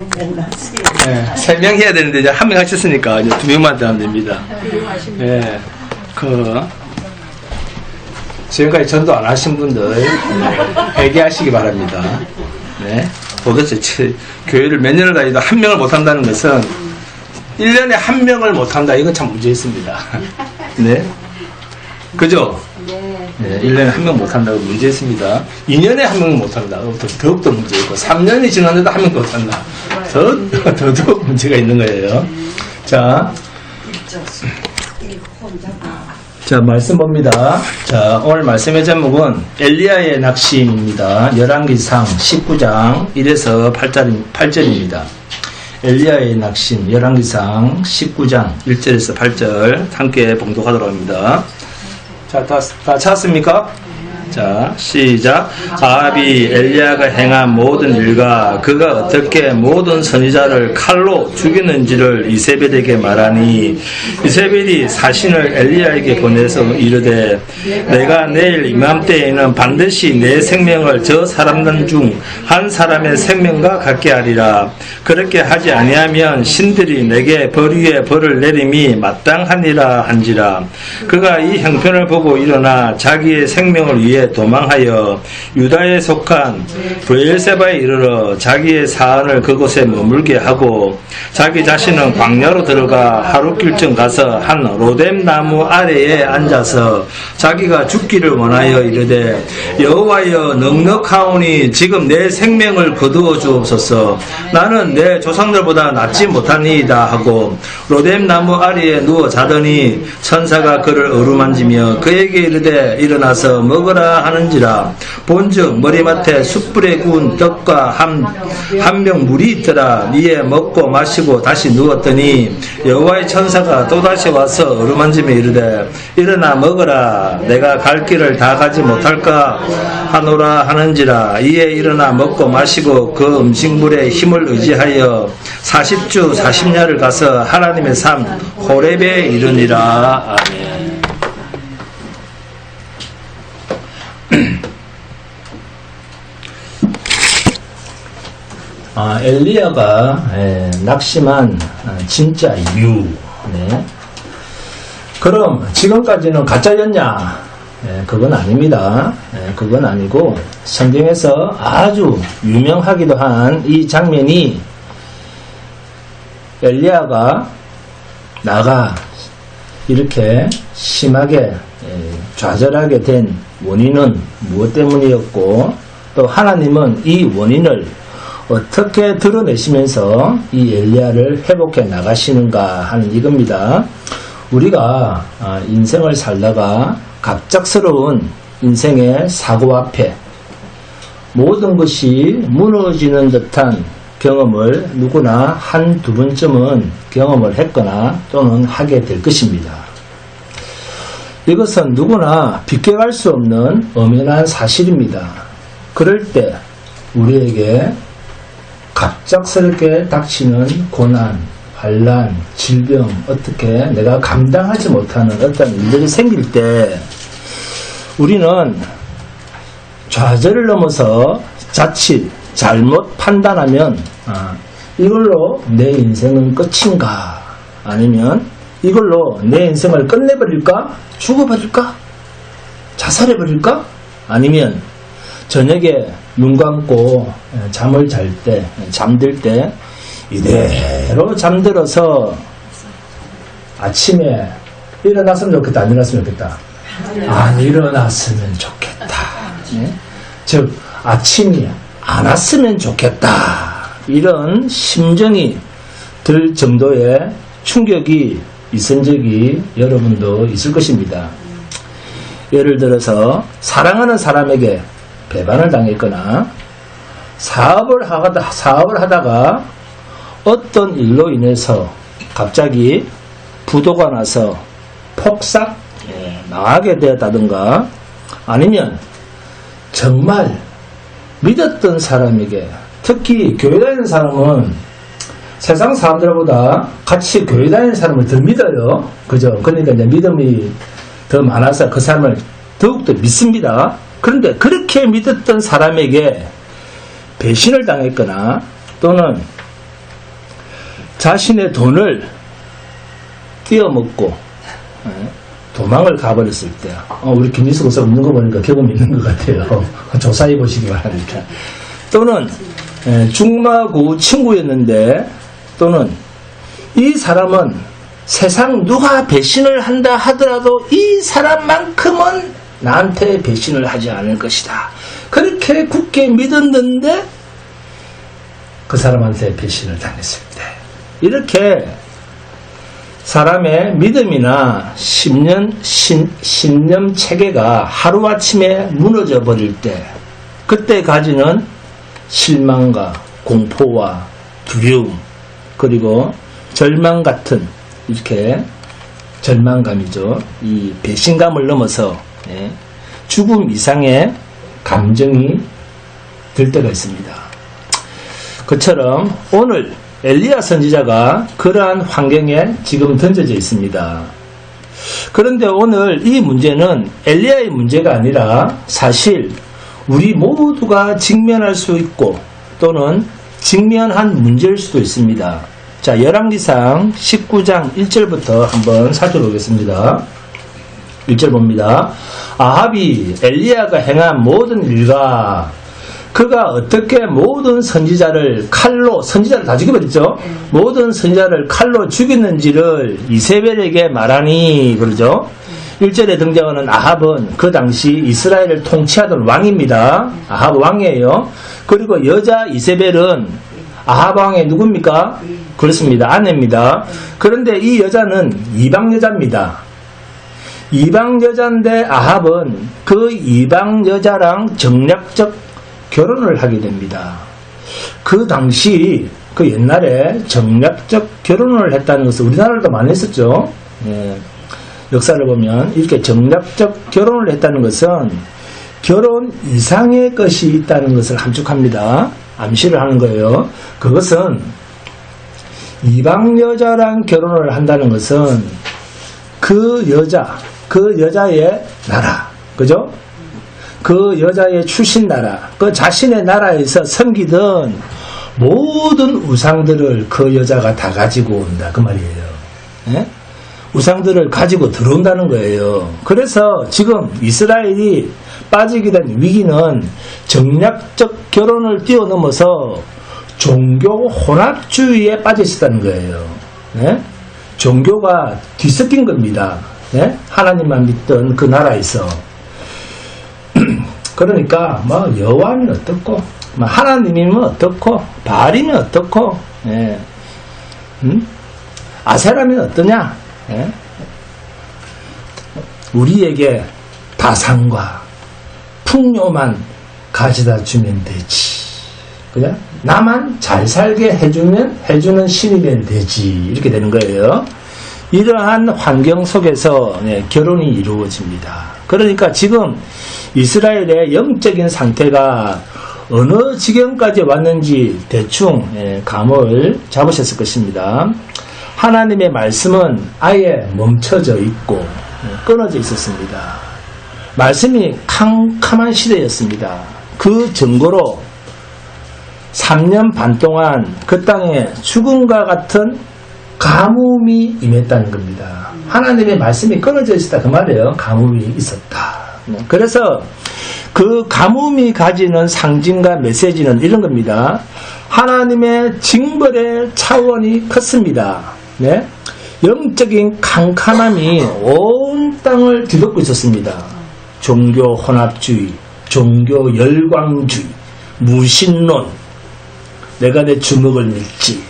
네, 3명 해야 되는데 이제 1명 하셨으니까 이제 2명만 더 하면 됩니다. 네, 지금까지 전도 안 하신 분들 회개하시기 바랍니다. 네, 도대체 교회를 몇 년을 다니도 1명을 못 한다는 것은 1년에 1명을 못 한다. 이건 참 문제 있습니다. 네, 그죠? 네, 1년에 1명 못 한다고 문제 있습니다. 2년에 1명 못 한다고 더욱더 문제 있고, 3년이 지났는데도 1명 못 한다. 더더욱 문제가 있는 거예요. 자, 말씀 봅니다. 자, 오늘 말씀의 제목은 엘리야의 낙심입니다. 열왕기상 19장 1에서 8절입니다. 엘리야의 낙심, 열왕기상 19장 1절에서 8절 함께 봉독하도록 합니다. 자, 다 찾았습니까? 자, 시작. 아합이 엘리야가 행한 모든 일과 그가 어떻게 모든 선지자를 칼로 죽이는지를 이세벨에게 말하니, 이세벨이 사신을 엘리야에게 보내서 이르되, 내가 내일 이맘때에는 반드시 내 생명을 저 사람들 중 한 사람의 생명과 같게 하리라. 그렇게 하지 아니하면 신들이 내게 벌 위에 벌을 내림이 마땅하니라 한지라. 그가 이 형편을 보고 일어나 자기의 생명을 위해 도망하여 유다에 속한 브엘세바에 이르러 자기의 사안을 그곳에 머물게 하고, 자기 자신은 광야로 들어가 하룻길쯤 가서 한 로뎀 나무 아래에 앉아서 자기가 죽기를 원하여 이르되, 여호와여 넉넉하오니 지금 내 생명을 거두어 주옵소서. 나는 내 조상들보다 낫지 못하니이다 하고 로뎀 나무 아래에 누워 자더니 천사가 그를 어루만지며 그에게 이르되, 일어나서 먹으라 하는지라. 본즉 머리맡에 숯불에 구운 떡과 한 병 물이 있더라. 이에 먹고 마시고 다시 누웠더니 여호와의 천사가 또다시 와서 어루만지며 이르되, 일어나 먹으라. 내가 갈 길을 다 가지 못할까 하노라 하는지라. 이에 일어나 먹고 마시고 그 음식물의 힘을 의지하여 40주 40야를 가서 하나님의 산 호렙에 이르니라. 아멘. 엘리야가 낙심한 진짜 이유. 네. 그럼 지금까지는 가짜였냐? 그건 아닙니다. 그건 아니고, 성경에서 아주 유명하기도 한 이 장면이, 엘리야가 나가 이렇게 심하게 좌절하게 된 원인은 무엇 때문이었고, 또 하나님은 이 원인을 어떻게 드러내시면서 이 엘리야를 회복해 나가시는가 하는 이겁니다. 우리가 인생을 살다가 갑작스러운 인생의 사고 앞에 모든 것이 무너지는 듯한 경험을 누구나 한두 번쯤은 경험을 했거나 또는 하게 될 것입니다. 이것은 누구나 비껴갈 수 없는 엄연한 사실입니다. 그럴 때 우리에게 갑작스럽게 닥치는 고난, 환난, 질병, 어떻게 내가 감당하지 못하는 어떤 일들이 생길 때 우리는 좌절을 넘어서 자칫 잘못 판단하면 이걸로 내 인생은 끝인가, 아니면 이걸로 내 인생을 끝내버릴까, 죽어버릴까, 자살해버릴까, 아니면 저녁에 눈 감고 잠을 잘 때, 잠들 때 이대로 잠들어서 아침에 일어났으면 좋겠다, 안 일어났으면 좋겠다? 안 일어났으면 좋겠다. 네? 즉 아침이 안 왔으면 좋겠다. 이런 심정이 들 정도의 충격이 있은 적이 여러분도 있을 것입니다. 예를 들어서 사랑하는 사람에게 배반을 당했거나 사업을 하다가 어떤 일로 인해서 갑자기 부도가 나서 폭삭 망하게 되었다든가, 아니면 정말 믿었던 사람에게, 특히 교회 다니는 사람은 세상 사람들보다 같이 교회 다니는 사람을 더 믿어요. 그죠? 그러니까 이제 믿음이 더 많아서 그 사람을 더욱더 믿습니다. 그런데 그렇게 믿었던 사람에게 배신을 당했거나 또는 자신의 돈을 띄어먹고 도망을 가버렸을 때, 우리 김지수 목사 웃는 거 보니까 경험이 있는 것 같아요. 조사해 보시기 바랍니다. 또는 중마고 친구였는데, 또는 이 사람은 세상 누가 배신을 한다 하더라도 이 사람만큼은 나한테 배신을 하지 않을 것이다. 그렇게 굳게 믿었는데 그 사람한테 배신을 당했을 때, 이렇게 사람의 믿음이나 신념 체계가 하루아침에 무너져 버릴 때, 그때 가지는 실망과 공포와 두려움, 그리고 절망 같은, 이렇게 절망감이죠. 이 배신감을 넘어서 죽음 이상의 감정이 들 때가 있습니다. 그처럼 오늘 엘리야 선지자가 그러한 환경에 지금 던져져 있습니다. 그런데 오늘 이 문제는 엘리야의 문제가 아니라 사실 우리 모두가 직면할 수 있고 또는 직면한 문제일 수도 있습니다. 자, 열왕기상 19장 1절부터 한번 살펴보겠습니다. 1절 봅니다. 아합이 엘리야가 행한 모든 일과 그가 어떻게 모든 선지자를 다 죽여버렸죠? 모든 선지자를 칼로 죽였는지를 이세벨에게 말하니, 그러죠? 1절에 등장하는 아합은 그 당시 이스라엘을 통치하던 왕입니다. 아합 왕이에요. 그리고 여자 이세벨은 아합 왕의 누굽니까? 그렇습니다. 아내입니다. 그런데 이 여자는 이방 여자입니다. 이방 여자인데 아합은 그 이방 여자랑 정략적 결혼을 하게 됩니다. 그 당시, 그 옛날에 정략적 결혼을 했다는 것은 우리나라도 많이 했었죠. 역사를 보면 이렇게 정략적 결혼을 했다는 것은 결혼 이상의 것이 있다는 것을 함축합니다. 암시를 하는 거예요. 그것은 이방 여자랑 결혼을 한다는 것은 그 여자의 나라, 그죠? 그 여자의 출신 나라, 그 자신의 나라에서 섬기던 모든 우상들을 그 여자가 다 가지고 온다, 그 말이에요. 예? 우상들을 가지고 들어온다는 거예요. 그래서 지금 이스라엘이 빠지게 된 위기는 정략적 결혼을 뛰어넘어서 종교 혼합주의에 빠져 있었다는 거예요. 예? 종교가 뒤섞인 겁니다. 예? 하나님만 믿던 그 나라에서. 그러니까 뭐 여호와는 어떻고, 뭐 하나님이면 어떻고, 바알이면 어떻고, 아세라면 어떠냐? 우리에게 다상과 풍요만 가져다 주면 되지. 그냥 나만 잘 살게 해주는 신이면 되지. 이렇게 되는 거예요. 이러한 환경 속에서 결혼이 이루어집니다. 그러니까 지금 이스라엘의 영적인 상태가 어느 지경까지 왔는지 대충 감을 잡으셨을 것입니다. 하나님의 말씀은 아예 멈춰져 있고 끊어져 있었습니다. 말씀이 캄캄한 시대였습니다. 그 증거로 3년 반 동안 그 땅에 죽음과 같은 가뭄이 임했다는 겁니다. 하나님의 말씀이 끊어져 있었다, 그 말이에요. 가뭄이 있었다. 그래서 그 가뭄이 가지는 상징과 메시지는 이런 겁니다. 하나님의 징벌의 차원이 컸습니다. 네? 영적인 캄캄함이 온 땅을 뒤덮고 있었습니다. 종교 혼합주의, 종교 열광주의, 무신론, 내가 내 주먹을 밀지,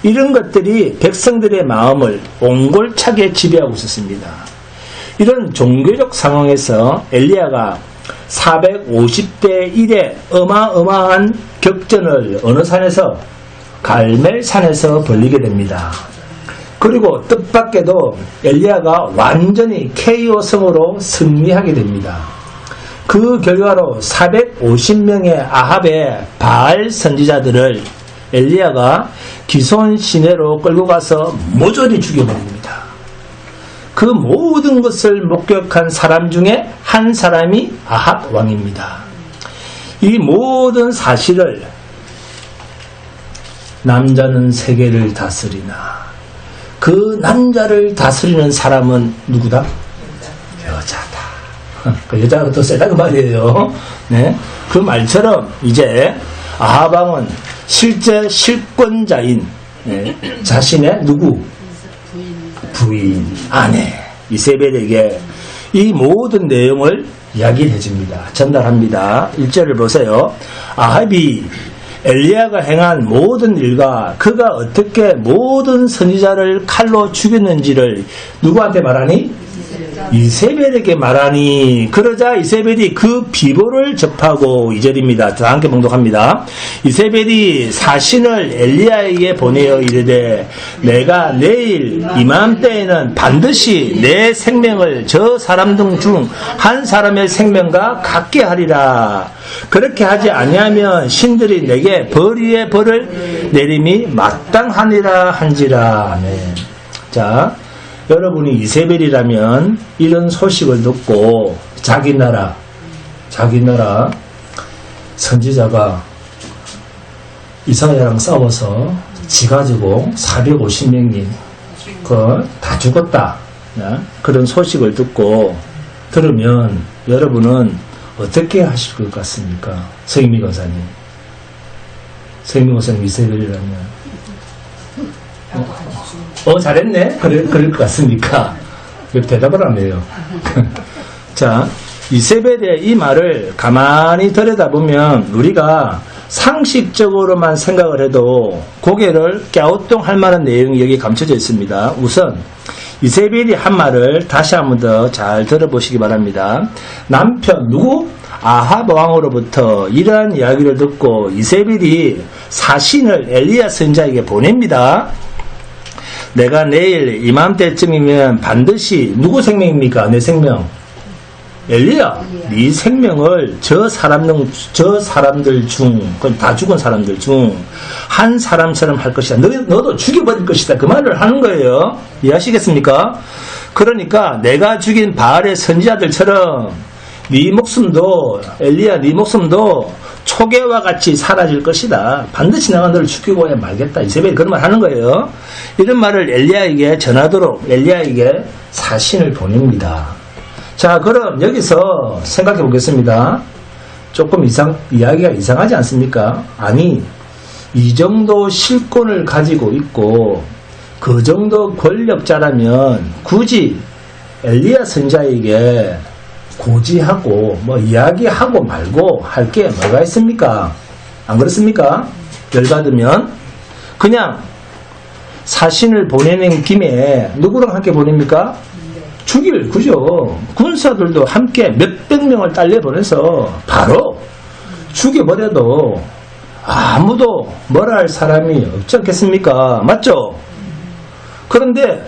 이런 것들이 백성들의 마음을 옹골차게 지배하고 있었습니다. 이런 종교적 상황에서 엘리야가 450대 1의 어마어마한 격전을 어느 산에서? 갈멜산에서 벌이게 됩니다. 그리고 뜻밖에도 엘리야가 완전히 KO성으로 승리하게 됩니다. 그 결과로 450명의 아합의 바알 선지자들을 엘리야가 기손 시내로 끌고 가서 모조리 죽여버립니다. 그 모든 것을 목격한 사람 중에 한 사람이 아합 왕입니다. 이 모든 사실을 남자는 세계를 다스리나. 그 남자를 다스리는 사람은 누구다? 여자다. 그 여자가 더 세다 그 말이에요. 네. 그 말처럼 이제 아합 왕은 실제 실권자인 자신의 누구? 부인, 아내 이세벨에게 이 모든 내용을 이야기해 줍니다. 전달합니다. 1절을 보세요. 아합이 엘리야가 행한 모든 일과 그가 어떻게 모든 선지자를 칼로 죽였는지를 누구한테 말하니? 이세벨에게 말하니. 그러자 이세벨이 그 비보를 접하고 2절입니다. 다 함께 봉독합니다. 이세벨이 사신을 엘리야에게 보내어 이르되 내가 내일 이맘때에는 반드시 내 생명을 저 사람들 중 한 사람의 생명과 같게 하리라. 그렇게 하지 아니하면 신들이 내게 벌 위에 벌을 내림이 마땅하니라 한지라. 네. 자, 여러분이 이세벨이라면 이런 소식을 듣고 자기 나라 선지자가 이사야랑 싸워서 지 가지고 450명이 다 죽었다. 그런 소식을 듣고 들으면 여러분은 어떻게 하실 것 같습니까? 서희미 권사님. 서희미 권사님 이세벨이라면 잘했네? 그럴 것 같습니까? 왜 대답을 안 해요? 자, 이세벨의 이 말을 가만히 들여다보면 우리가 상식적으로만 생각을 해도 고개를 갸우뚱할 만한 내용이 여기 감춰져 있습니다. 우선 이세벨이 한 말을 다시 한 번 더 잘 들어보시기 바랍니다. 남편 누구? 아합 왕으로부터 이러한 이야기를 듣고 이세벨이 사신을 엘리야 선지자에게 보냅니다. 내가 내일 이맘때쯤이면 반드시 누구 생명입니까? 내 생명. 엘리야, 네 생명을 저 사람들 중, 다 죽은 사람들 중 한 사람처럼 할 것이다. 너도 죽여버릴 것이다. 그 말을 하는 거예요. 이해하시겠습니까? 그러니까 내가 죽인 바알의 선지자들처럼 네 목숨도, 엘리야 네 목숨도 초계와 같이 사라질 것이다. 반드시 내가 너를 죽이고야 말겠다. 이세벨이 그런 말 하는 거예요. 이런 말을 엘리야에게 전하도록 엘리야에게 사신을 보냅니다. 자, 그럼 여기서 생각해 보겠습니다. 조금 이야기가 이상하지 않습니까? 아니, 이 정도 실권을 가지고 있고 그 정도 권력자라면 굳이 엘리야 선지자에게 고지하고 이야기하고 말고 할 게 뭐가 있습니까? 안 그렇습니까? 열받으면 그냥 사신을 보내는 김에 누구랑 함께 보냅니까? 그죠? 군사들도 함께 몇백 명을 딸려 보내서 바로 죽여버려도 아무도 뭐라 할 사람이 없지 않겠습니까? 맞죠? 그런데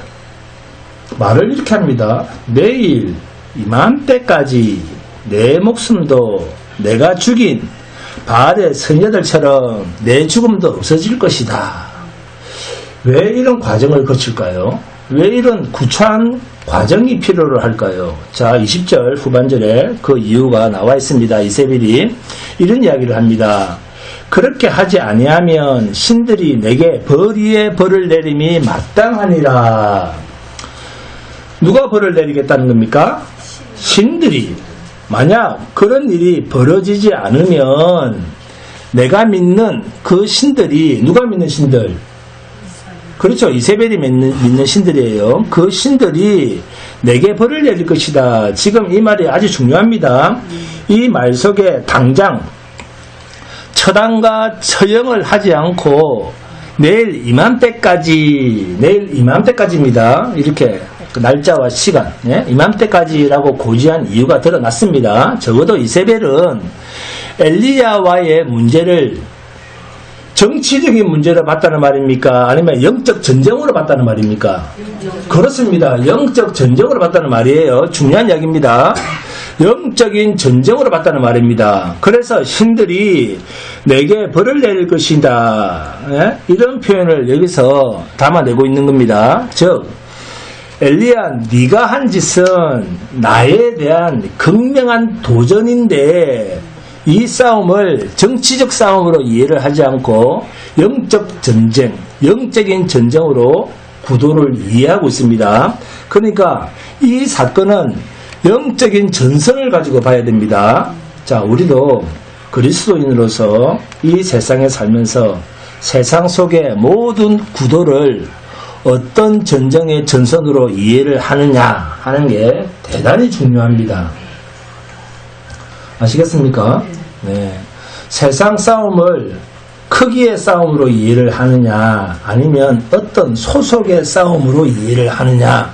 말을 이렇게 합니다. 내일 이맘때까지 내 목숨도 내가 죽인 바알의 선지자들처럼 내 죽음도 없어질 것이다. 왜 이런 과정을 거칠까요? 왜 이런 구차한 과정이 필요로 할까요? 자, 20절 후반절에 그 이유가 나와 있습니다. 이세벨이 이런 이야기를 합니다. 그렇게 하지 아니하면 신들이 내게 벌 위에 벌을 내림이 마땅하니라. 누가 벌을 내리겠다는 겁니까? 신들이. 만약 그런 일이 벌어지지 않으면 내가 믿는 그 신들이, 누가 믿는 신들? 그렇죠. 이세벨이 믿는 신들이에요. 그 신들이 내게 벌을 내릴 것이다. 지금 이 말이 아주 중요합니다. 이 말 속에 당장 처단과 처형을 하지 않고 내일 이맘때까지입니다. 이렇게 날짜와 시간, 이맘때까지라고 고지한 이유가 드러났습니다. 적어도 이세벨은 엘리야와의 문제를 정치적인 문제로 봤다는 말입니까? 아니면 영적 전쟁으로 봤다는 말입니까? 그렇습니다. 영적 전쟁으로 봤다는 말이에요. 중요한 이야기입니다. 영적인 전쟁으로 봤다는 말입니다. 그래서 신들이 내게 벌을 내릴 것이다. 이런 표현을 여기서 담아내고 있는 겁니다. 즉, 엘리야, 네가 한 짓은 나에 대한 극명한 도전인데 이 싸움을 정치적 싸움으로 이해를 하지 않고 영적 전쟁, 영적인 전쟁으로 구도를 이해하고 있습니다. 그러니까 이 사건은 영적인 전선을 가지고 봐야 됩니다. 자, 우리도 그리스도인으로서 이 세상에 살면서 세상 속의 모든 구도를 어떤 전쟁의 전선으로 이해를 하느냐 하는 게 대단히 중요합니다. 아시겠습니까? 네. 세상 싸움을 크기의 싸움으로 이해를 하느냐 아니면 어떤 소속의 싸움으로 이해를 하느냐,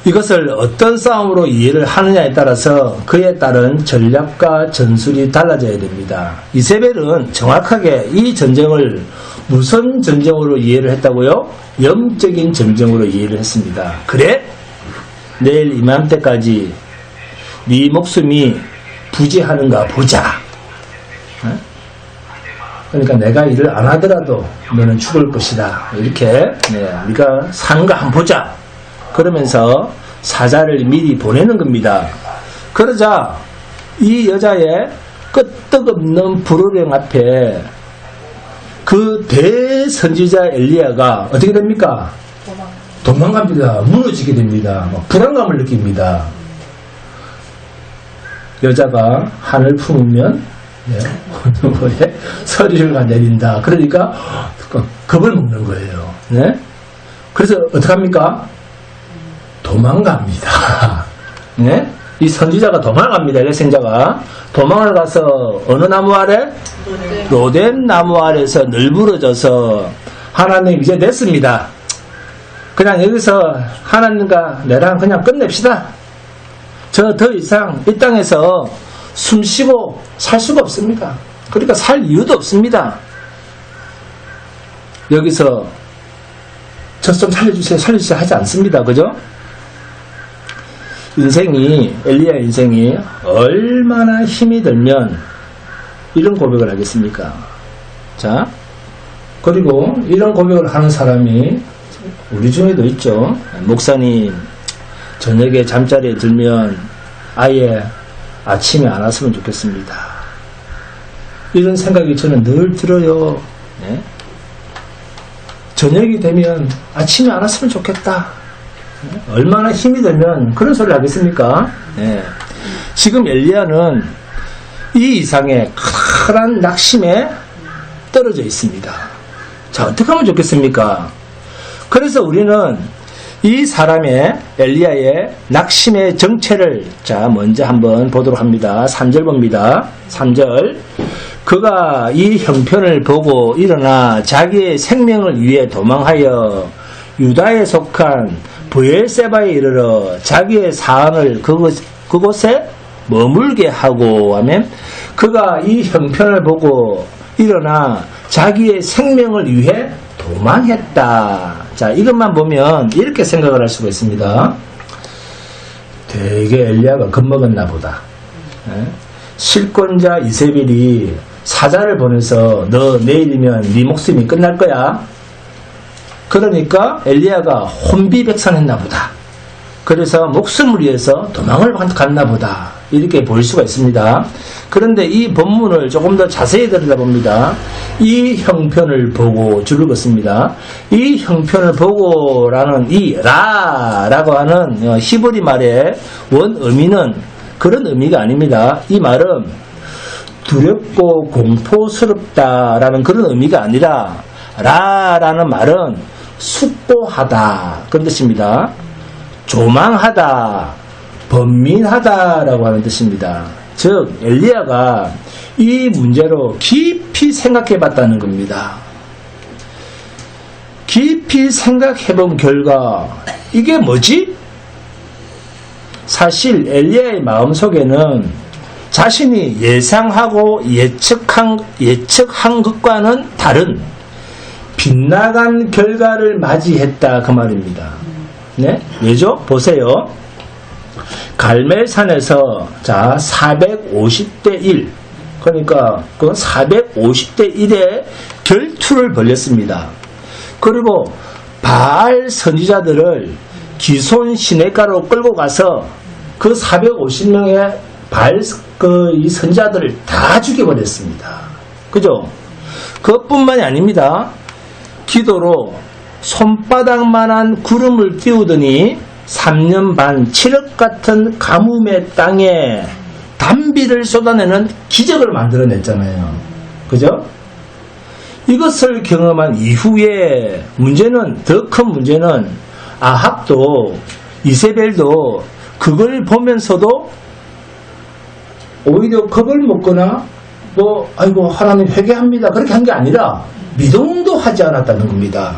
이것을 어떤 싸움으로 이해를 하느냐에 따라서 그에 따른 전략과 전술이 달라져야 됩니다. 이세벨은 정확하게 이 전쟁을 무슨 전쟁으로 이해를 했다고요? 영적인 전쟁으로 이해를 했습니다. 그래? 내일 이맘때까지 네 목숨이 부재하는가 보자. 그러니까 내가 일을 안 하더라도 너는 죽을 것이다. 이렇게 우리가 사는 거 한번 보자. 그러면서 사자를 미리 보내는 겁니다. 그러자 이 여자의 끄떡없는 불호령 앞에 그 대선지자 엘리야가 어떻게 됩니까? 도망갑니다. 무너지게 됩니다. 불안감을 느낍니다. 여자가 한을 품으면 서리를 내린다. 그러니까 겁을 먹는 거예요. 네? 그래서 어떡합니까? 도망갑니다. 네? 이 선지자가 도망갑니다. 레생자가 도망을 가서 어느 나무 아래? 로뎀 나무 아래서 널브러져서 하나님 이제 됐습니다. 그냥 여기서 하나님과 내랑 그냥 끝냅시다. 저 더 이상 이 땅에서 숨 쉬고 살 수가 없습니다. 그러니까 살 이유도 없습니다. 여기서 저 좀 살려주세요 하지 않습니다. 그죠? 엘리야 인생이 얼마나 힘이 들면 이런 고백을 하겠습니까? 자, 그리고 이런 고백을 하는 사람이 우리 중에도 있죠. 목사님, 저녁에 잠자리에 들면 아예 아침에 안 왔으면 좋겠습니다. 이런 생각이 저는 늘 들어요. 네? 저녁이 되면 아침에 안 왔으면 좋겠다. 네? 얼마나 힘이 들면 그런 소리를 하겠습니까? 네. 지금 엘리야는 이 이상의 커다란 낙심에 떨어져 있습니다. 자, 어떻게 하면 좋겠습니까? 그래서 우리는 이 사람의 엘리야의 낙심의 정체를 자 먼저 한번 보도록 합니다. 3절 봅니다. 3절. 그가 이 형편을 보고 일어나 자기의 생명을 위해 도망하여 유다에 속한 브엘세바에 이르러 자기의 사안을 그곳에 머물게 하고 하면, 그가 이 형편을 보고 일어나 자기의 생명을 위해 도망했다. 자, 이것만 보면 이렇게 생각을 할 수가 있습니다. 되게 엘리야가 겁먹었나 보다. 실권자 이세벨이 사자를 보내서 너 내일이면 네 목숨이 끝날 거야. 그러니까 엘리야가 혼비백산했나 보다. 그래서 목숨을 위해서 도망을 갔나 보다. 이렇게 볼 수가 있습니다. 그런데 이 본문을 조금 더 자세히 들여다봅니다. 이 형편을 보고 줄을 긋습니다. 이 형편을 보고라는 이 라라고 하는 히브리 말의 원 의미는 그런 의미가 아닙니다. 이 말은 두렵고 공포스럽다라는 그런 의미가 아니라 라라는 말은 숙고하다 그런 뜻입니다. 조망하다, 번민하다라고 하는 뜻입니다. 즉 엘리야가 이 문제로 깊이 생각해 봤다는 겁니다. 깊이 생각해 본 결과 이게 뭐지? 사실 엘리야의 마음속에는 자신이 예상하고 예측한 것과는 다른 빗나간 결과를 맞이했다 그 말입니다. 네? 왜죠? 보세요. 갈멜산에서 자 450대 1, 그러니까 그 450대 1의 결투를 벌였습니다. 그리고 바알 선지자들을 기손 시내가로 끌고 가서 그 450명의 바알 이 선자들을 다 죽여버렸습니다. 그죠? 그것뿐만이 아닙니다. 기도로 손바닥만한 구름을 띄우더니 3년 반 7억 같은 가뭄의 땅에 단비를 쏟아내는 기적을 만들어냈잖아요. 그죠? 이것을 경험한 이후에 더 큰 문제는 아합도 이세벨도 그걸 보면서도 오히려 겁을 먹거나 아이고 하나님 회개합니다 그렇게 한 게 아니라 미동도 하지 않았다는 겁니다.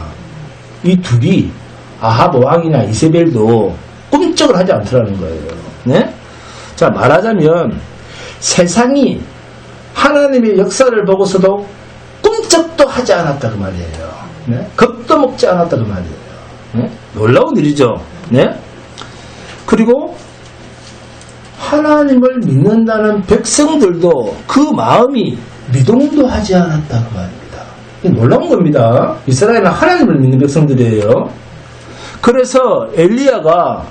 이 둘이 아합 왕이나 이세벨도 꿈쩍을 하지 않더라는 거예요. 네? 자, 말하자면 세상이 하나님의 역사를 보고서도 꿈쩍도 하지 않았다 그 말이에요. 네? 겁도 먹지 않았다 그 말이에요. 네? 놀라운 일이죠. 네? 그리고 하나님을 믿는다는 백성들도 그 마음이 미동도 하지 않았다 그 말입니다. 이게 놀라운 겁니다. 이스라엘은 하나님을 믿는 백성들이에요. 그래서 엘리야가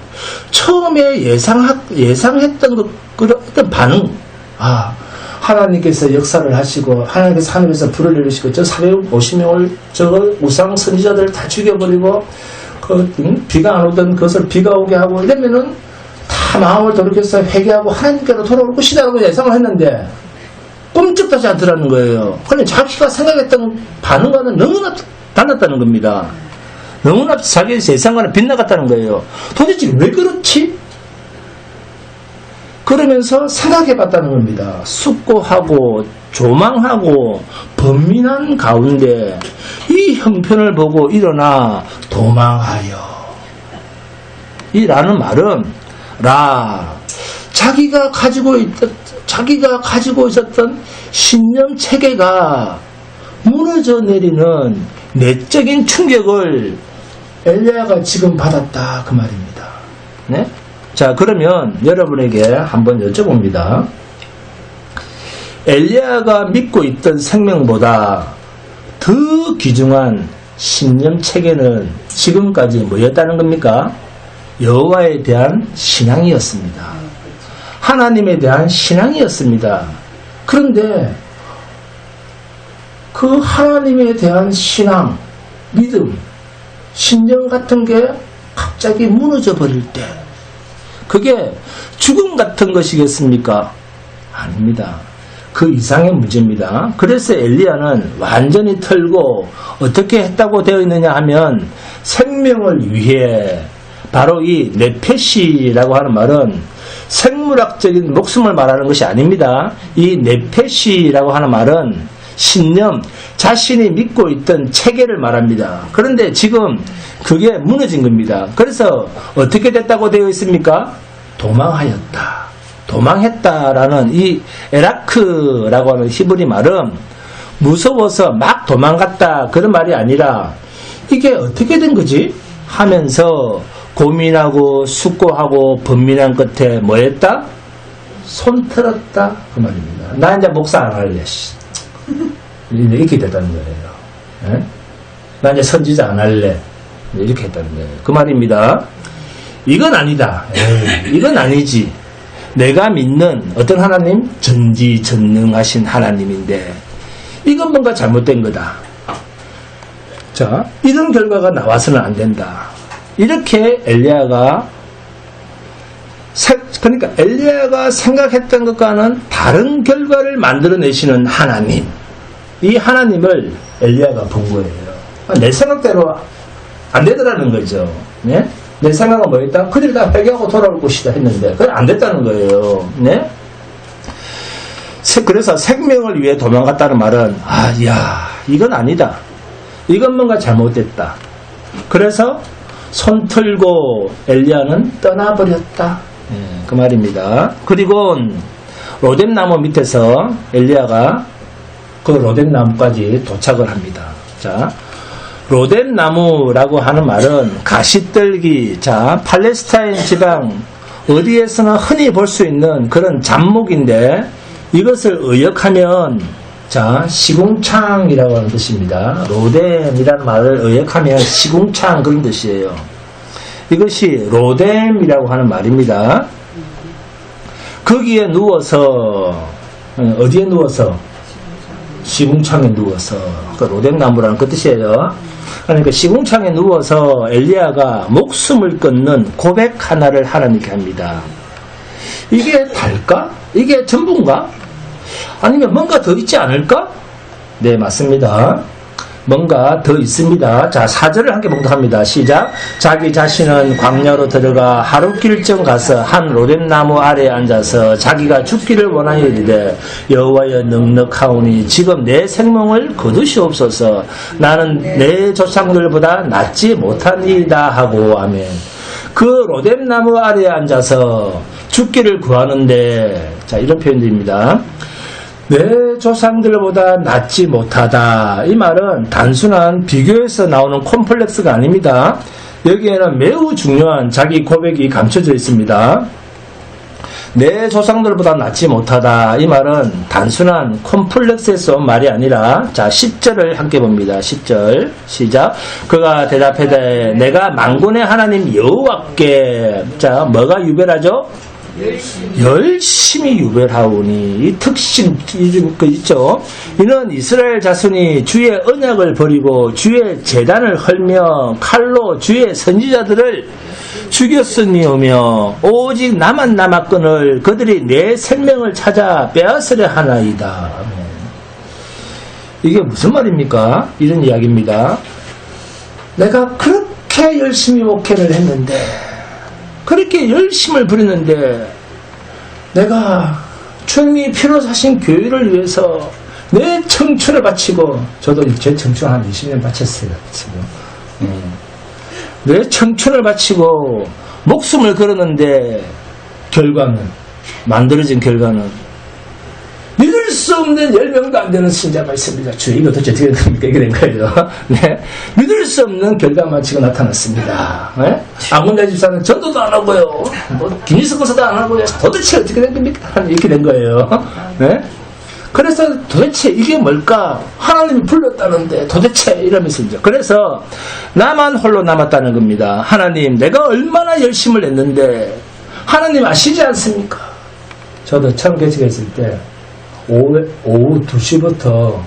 처음에 예상했던 그런 반응, 하나님께서 역사를 하시고 하나님께서 하늘에서 불을 내리시고 저 450명을 저거 우상 선지자들을 다 죽여버리고 비가 안 오던 그것을 비가 오게 하고 이러면은 다 마음을 돌이켜서 회개하고 하나님께로 돌아올 것이다라고 예상을 했는데 꿈쩍도 하지 않더라는 거예요. 그런데 자기가 생각했던 반응과는 너무나 달랐다는 겁니다. 너무나 자기의 예상과는 빗나갔다는 거예요. 도대체 왜 그렇지? 그러면서 생각해봤다는 겁니다. 숙고하고 조망하고 번민한 가운데 이 형편을 보고 일어나 도망하여. 이 라는 말은 자기가 가지고 있었던 신념 체계가 무너져 내리는 내적인 충격을 엘리야가 지금 받았다 그 말입니다. 네? 자, 그러면 여러분에게 한번 여쭤봅니다. 엘리야가 믿고 있던 생명보다 더 귀중한 신념 체계는 지금까지 뭐였다는 겁니까? 여호와에 대한 신앙이었습니다. 하나님에 대한 신앙이었습니다. 그런데 그 하나님에 대한 신앙, 믿음, 신념 같은 게 갑자기 무너져 버릴 때 그게 죽음 같은 것이겠습니까? 아닙니다. 그 이상의 문제입니다. 그래서 엘리야는 완전히 털고 어떻게 했다고 되어 있느냐 하면 생명을 위해 바로 이 네페시라고 하는 말은 생물학적인 목숨을 말하는 것이 아닙니다. 이 네페시라고 하는 말은 신념, 자신이 믿고 있던 체계를 말합니다. 그런데 지금 그게 무너진 겁니다. 그래서 어떻게 됐다고 되어 있습니까? 도망하였다. 도망했다라는 이 에라크라고 하는 히브리 말은 무서워서 막 도망갔다 그런 말이 아니라 이게 어떻게 된 거지? 하면서 고민하고 숙고하고 번민한 끝에 뭐 했다? 손 틀었다 그 말입니다. 나 이제 목사 안 할래. 이렇게 됐다는 거예요. 에? 나 이제 선지자 안 할래. 이렇게 했다는 거예요. 그 말입니다. 이건 아니다. 이건 아니지. 내가 믿는 어떤 하나님? 전지전능하신 하나님인데 이건 뭔가 잘못된 거다. 자, 이런 결과가 나와서는 안 된다. 이렇게 엘리야가 그러니까 엘리야가 생각했던 것과는 다른 결과를 만들어내시는 하나님, 이 하나님을 엘리야가 본 거예요. 내 생각대로 안 되더라는 거죠. 네? 내 생각은 뭐였다? 그들이 다 회개하고 돌아올 것이다 했는데 그게 안 됐다는 거예요. 네? 그래서 생명을 위해 도망갔다는 말은 이건 아니다. 이건 뭔가 잘못됐다. 그래서 손 틀고 엘리야는 떠나버렸다. 그 말입니다. 그리고 로뎀나무 밑에서 엘리야가 그 로뎀나무까지 도착을 합니다. 자, 로뎀나무라고 하는 말은 가시떨기, 자, 팔레스타인 지방 어디에서나 흔히 볼 수 있는 그런 잡목인데 이것을 의역하면 자, 시궁창이라고 하는 뜻입니다. 로뎀이라는 말을 의역하면 시궁창 그런 뜻이에요. 이것이 로뎀이라고 하는 말입니다. 거기에 누워서 어디에 누워서? 시궁창에 누워서 그 로뎀나무라는 그 뜻이에요. 그러니까 시궁창에 누워서 엘리야가 목숨을 끊는 고백 하나를 하나님께 합니다. 이게 달까? 이게 전부인가? 아니면 뭔가 더 있지 않을까? 네, 맞습니다. 뭔가 더 있습니다. 자, 4절을 함께 봉독합니다. 시작. 자기 자신은 광야로 들어가 하룻길쯤 가서 한 로뎀나무 아래에 앉아서 자기가 죽기를 원하여 이르되 여호와여 넉넉하오니 지금 내 생명을 거두시옵소서. 나는 내 조상들보다 낫지 못하니이다 하고 아멘. 그 로뎀나무 아래에 앉아서 죽기를 구하는데, 자, 이런 표현들입니다. 내 조상들보다 낫지 못하다. 이 말은 단순한 비교에서 나오는 콤플렉스가 아닙니다. 여기에는 매우 중요한 자기 고백이 감춰져 있습니다. 내 조상들보다 낫지 못하다. 이 말은 단순한 콤플렉스에서 온 말이 아니라, 자, 10절을 함께 봅니다. 10절 시작. 그가 대답하되 내가 만군의 하나님 여호와께, 자, 뭐가 유별하죠? 열심히 유별하오니. 이 특심 그 있죠. 이는 이스라엘 자손이 주의 언약을 버리고 주의 제단을 헐며 칼로 주의 선지자들을 죽였으니오며 오직 나만 남았거늘 그들이 내 생명을 찾아 빼앗으려 하나이다. 이게 무슨 말입니까? 이런 이야기입니다. 내가 그렇게 열심히 목회를 했는데, 그렇게 열심을 부리는데, 내가 주님이 피로 사신 교회를 위해서 내 청춘을 바치고, 저도 제 청춘 한 20년 바쳤어요. 지금. 내 청춘을 바치고 목숨을 걸었는데 결과는, 만들어진 결과는 믿을 수 없는 10명도 안 되는 신자가 있습니다. 주여, 이거 도대체 어떻게 됩니까? 이게 된 거예요. 네. 믿을 수 없는 결과만 지금 나타났습니다. 네? 안군대 집사는 전도도 안 하고요. 김일성 거사도 안 하고요. 도대체 어떻게 된 겁니까? 이렇게 된 거예요. 네? 그래서 도대체 이게 뭘까? 하나님이 불렀다는데 도대체 이러면서 이제. 그래서 나만 홀로 남았다는 겁니다. 하나님, 내가 얼마나 열심을 했는데 하나님 아시지 않습니까? 저도 처음 개척했을 때 오후 2시부터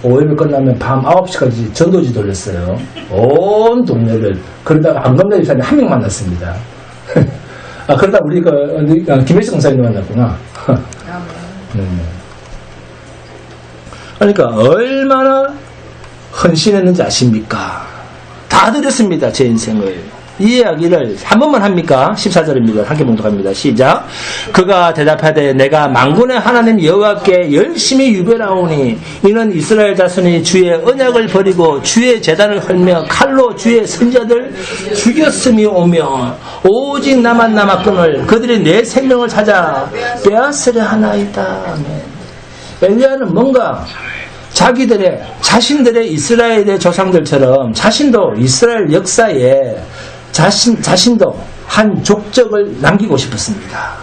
오후에 끝나면 밤 9시까지 전도지 돌렸어요. 온 동네를. 그러다가 안건대 집사님 한 명 만났습니다. 아, 그러다 우리가 김혜식 강사님 만났구나. 그러니까 얼마나 헌신했는지 아십니까? 다 드렸습니다. 제 인생을. 이 이야기를 한 번만 합니까? 14절입니다. 함께 봉독합니다. 시작. 그가 대답하되 내가 만군의 하나님 여호와께 열심히 유별하오니 이는 이스라엘 자손이 주의 언약을 버리고 주의 제단을 헐며 칼로 주의 선자들 죽였음이 오며 오직 나만 남았거늘 그들이 내 생명을 찾아 빼앗으려 하나이다. 아멘. 엘리야는 뭔가 자신들의 이스라엘의 조상들처럼 자신도 이스라엘 역사에 자신도 한 족적을 남기고 싶었습니다.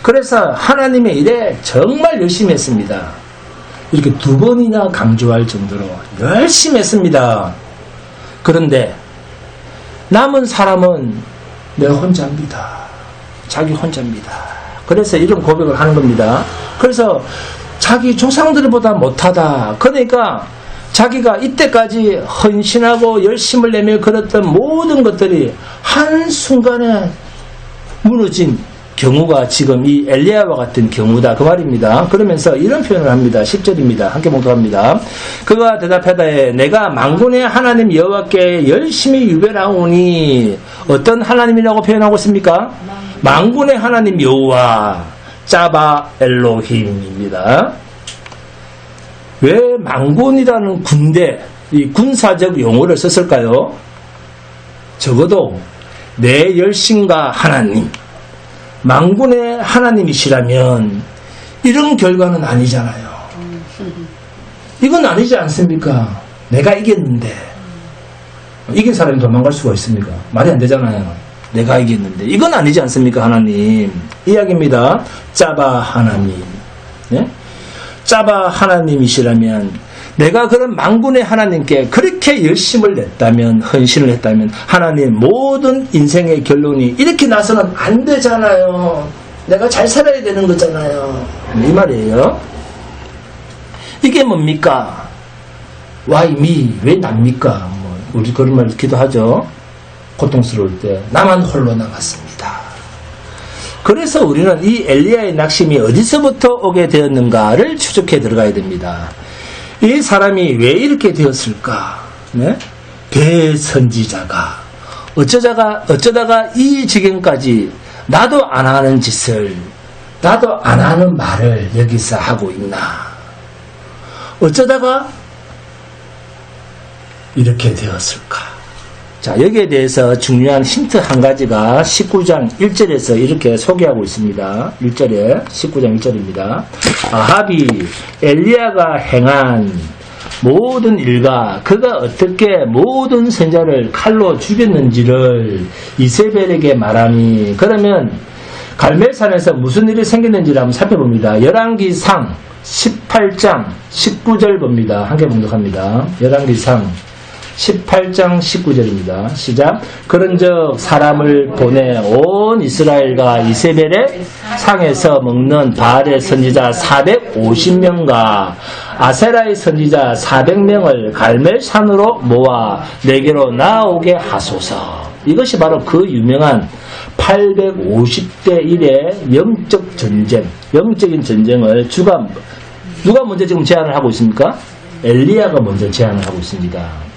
그래서 하나님의 일에 정말 열심히 했습니다. 이렇게 2번이나 강조할 정도로 열심히 했습니다. 그런데 남은 사람은 내 혼자입니다. 자기 혼자입니다. 그래서 이런 고백을 하는 겁니다. 그래서 자기 조상들보다 못하다. 그러니까 자기가 이때까지 헌신하고 열심을 내며 걸었던 모든 것들이 한순간에 무너진 경우가 지금 이 엘리야와 같은 경우다. 그 말입니다. 그러면서 이런 표현을 합니다. 10절입니다. 함께 봉독합니다. 그가 대답하되 내가 만군의 하나님 여호와께 열심히 유별하오니 어떤 하나님이라고 표현하고 있습니까? 만군의 하나님 여호와 짜바 엘로힘입니다. 왜 만군이라는 이 군사적 용어를 썼을까요? 적어도 내 열심과 하나님, 만군의 하나님이시라면 이런 결과는 아니잖아요. 이건 아니지 않습니까? 내가 이겼는데 이긴 사람이 도망갈 수가 있습니까? 말이 안 되잖아요. 내가 이겼는데 이건 아니지 않습니까? 하나님 이야기입니다. 짜바 하나님, 네? 짜바 하나님이시라면 내가 그런 만군의 하나님께 그렇게 열심을 냈다면, 헌신을 했다면 하나님 모든 인생의 결론이 이렇게 나서는 안 되잖아요. 내가 잘 살아야 되는 거잖아요. 이 말이에요. 이게 뭡니까? Why me? 왜 납니까? 뭐 우리 그런 말 기도하죠. 고통스러울 때 나만 홀로 남았습니다. 그래서 우리는 이 엘리야의 낙심이 어디서부터 오게 되었는가를 추적해 들어가야 됩니다. 이 사람이 왜 이렇게 되었을까? 네? 대선지자가 어쩌다가 이 지경까지 나도 안 하는 짓을, 나도 안 하는 말을 여기서 하고 있나? 어쩌다가 이렇게 되었을까? 자, 여기에 대해서 중요한 힌트 한 가지가 19장 1절에서 이렇게 소개하고 있습니다. 1절에 19장 1절입니다. 아합이 엘리야가 행한 모든 일과 그가 어떻게 모든 선지자를 칼로 죽였는지를 이세벨에게 말하니, 그러면 갈멜산에서 무슨 일이 생겼는지를 한번 살펴봅니다. 열왕기상 18장 19절 봅니다. 함께 봉독합니다. 열왕기상 18장 19절입니다. 시작. 그런즉 사람을 보내 온 이스라엘과 이세벨의 상에서 먹는 바알의 선지자 450명과 아세라의 선지자 400명을 갈멜산으로 모아 내게로 나오게 하소서. 이것이 바로 그 유명한 850대 1의 영적 전쟁, 영적인 전쟁을 누가 먼저 지금 제안을 하고 있습니까? 엘리야가 먼저 제안을 하고 있습니다.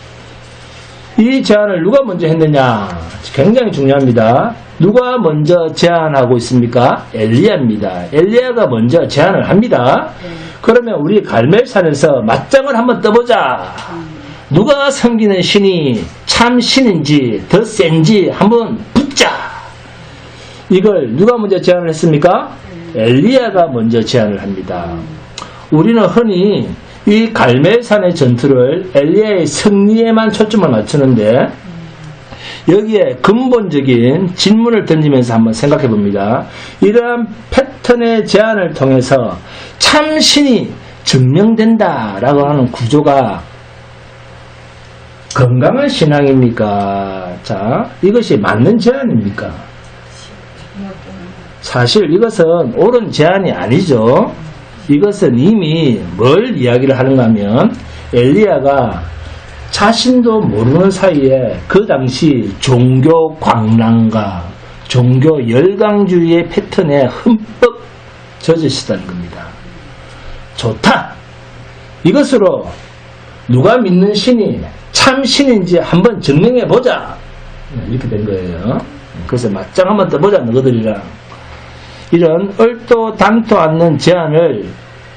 이 제안을 누가 먼저 했느냐? 굉장히 중요합니다. 누가 먼저 제안하고 있습니까? 엘리야입니다. 엘리야가 먼저 제안을 합니다. 그러면 우리 갈멜산에서 맞짱을 한번 떠보자. 누가 섬기는 신이 참 신인지 더 센지 한번 붙자. 이걸 누가 먼저 제안을 했습니까? 엘리야가 먼저 제안을 합니다. 우리는 흔히 이 갈멜산의 전투를 엘리야의 승리에만 초점을 맞추는데, 여기에 근본적인 질문을 던지면서 한번 생각해 봅니다. 이러한 패턴의 제안을 통해서 참 신이 증명된다라고 하는 구조가 건강한 신앙입니까? 자, 이것이 맞는 제안입니까? 사실 이것은 옳은 제안이 아니죠. 이것은 이미 뭘 이야기를 하는가 하면, 엘리야가 자신도 모르는 사이에 그 당시 종교 광란과 종교 열강주의의 패턴에 흠뻑 젖어 있었다는 겁니다. 좋다. 이것으로 누가 믿는 신이 참 신인지 한번 증명해 보자. 이렇게 된 거예요. 그래서 맞짱 한번 떠보자, 너희들이랑. 이런 얼도 당도 않는 제안을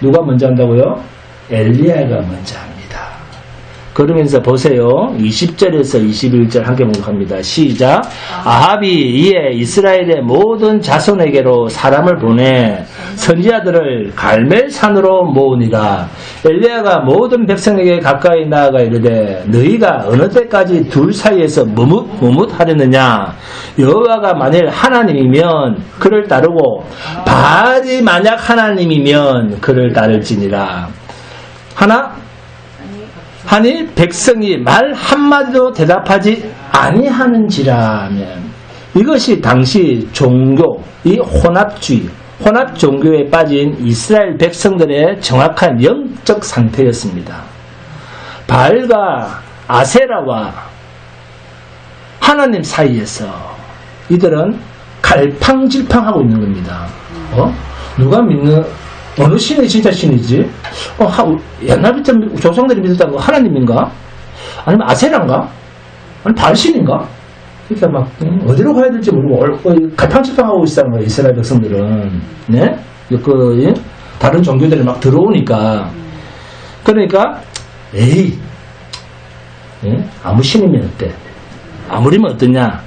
누가 먼저 한다고요? 엘리야가 먼저 합니다. 그러면서 보세요. 20절에서 21절 함께 봉독합니다. 시작. 아합이 이에 이스라엘의 모든 자손에게로 사람을 보내 선지자들을 갈멜산으로 모으니라. 엘리야가 모든 백성에게 가까이 나아가 이르되 너희가 어느 때까지 둘 사이에서 머뭇하려느냐. 여호와가 만일 하나님이면 그를 따르고 바알이 만약 하나님이면 그를 따를지니라. 하니 백성이 말 한마디도 대답하지 아니하는지라면, 이것이 당시 종교, 이 혼합 종교에 빠진 이스라엘 백성들의 정확한 영적 상태였습니다. 바알과 아세라와 하나님 사이에서 이들은 갈팡질팡하고 있는 겁니다. 누가 믿는, 어느 신이 진짜 신이지? 옛날부터 조상들이 믿었다는 거 하나님인가? 아니면 아세라인가? 아니면 바알신인가? 그러니까 막 어디로 가야 될지 모르고 갈팡질팡하고 있다는 거예요. 이스라엘 백성들은. 네? 다른 종교들이 막 들어오니까. 그러니까 에이, 아무 신이면 어때? 아무리면 어떠냐?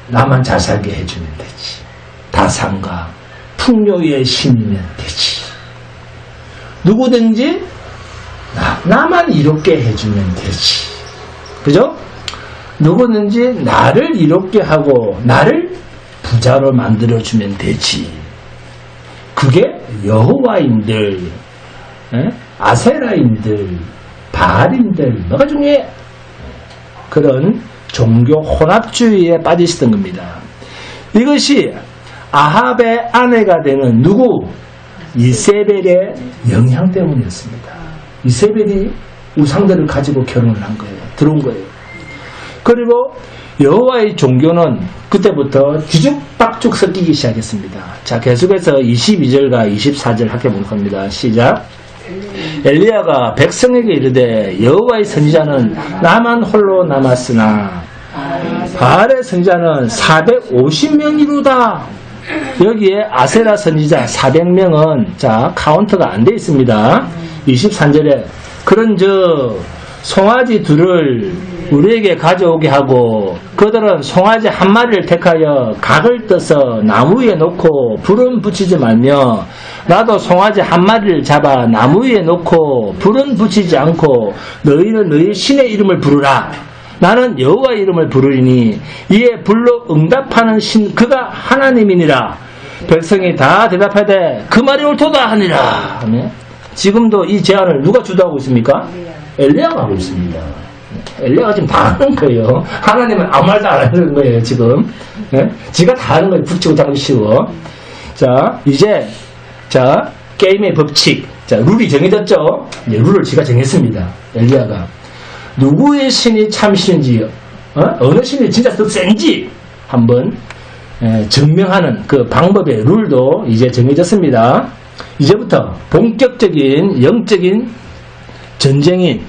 나만 잘 살게 해주면 되지. 다산과 풍요의 신이면 되지. 누구든지 나만 이롭게 해주면 되지. 그죠? 누구든지 나를 이롭게 하고 나를 부자로 만들어주면 되지. 그게 여호와인들, 아세라인들, 바알인들, 뭐가 중요해? 그런 종교 혼합주의에 빠지시던 겁니다. 이것이 아합의 아내가 되는 누구? 이세벨의 영향 때문이었습니다. 이세벨이 우상들을 가지고 결혼을 한 거예요. 들어온 거예요. 그리고 여호와의 종교는 그때부터 뒤죽박죽 섞이기 시작했습니다. 자, 계속해서 22절과 24절 함께 볼 겁니다. 시작. 엘리야가 백성에게 이르되 여호와의 선지자는 나만 홀로 남았으나 바알의 선지자는 450명이로다. 여기에 아세라 선지자 400명은 자 카운트가 안 돼 있습니다. 23절에 그런즉 송아지 둘을 우리에게 가져오게 하고 그들은 송아지 한 마리를 택하여 각을 떠서 나무 위에 놓고 불은 붙이지 말며 나도 송아지 한 마리를 잡아 나무 위에 놓고 불은 붙이지 않고 너희는 너희 신의 이름을 부르라. 나는 여호와의 이름을 부르리니 이에 불로 응답하는 신 그가 하나님이니라. 백성이 다 대답하되 그 말이 옳도다 하니라. 지금도 이 제안을 누가 주도하고 있습니까? 엘리야가 하고 있습니다. 엘리야가 지금 다 하는 거예요. 하나님은 아무 말도 안 하는 거예요 지금. 지가 다 하는 거예요. 붙이고 당기시고. 자 이제 자 게임의 법칙. 자 룰이 정해졌죠. 이제 룰을 지가 정했습니다. 엘리야가 누구의 신이 참신인지 어느 신이 진짜 더 센지 한번 증명하는 그 방법의 룰도 이제 정해졌습니다. 이제부터 본격적인 영적인 전쟁인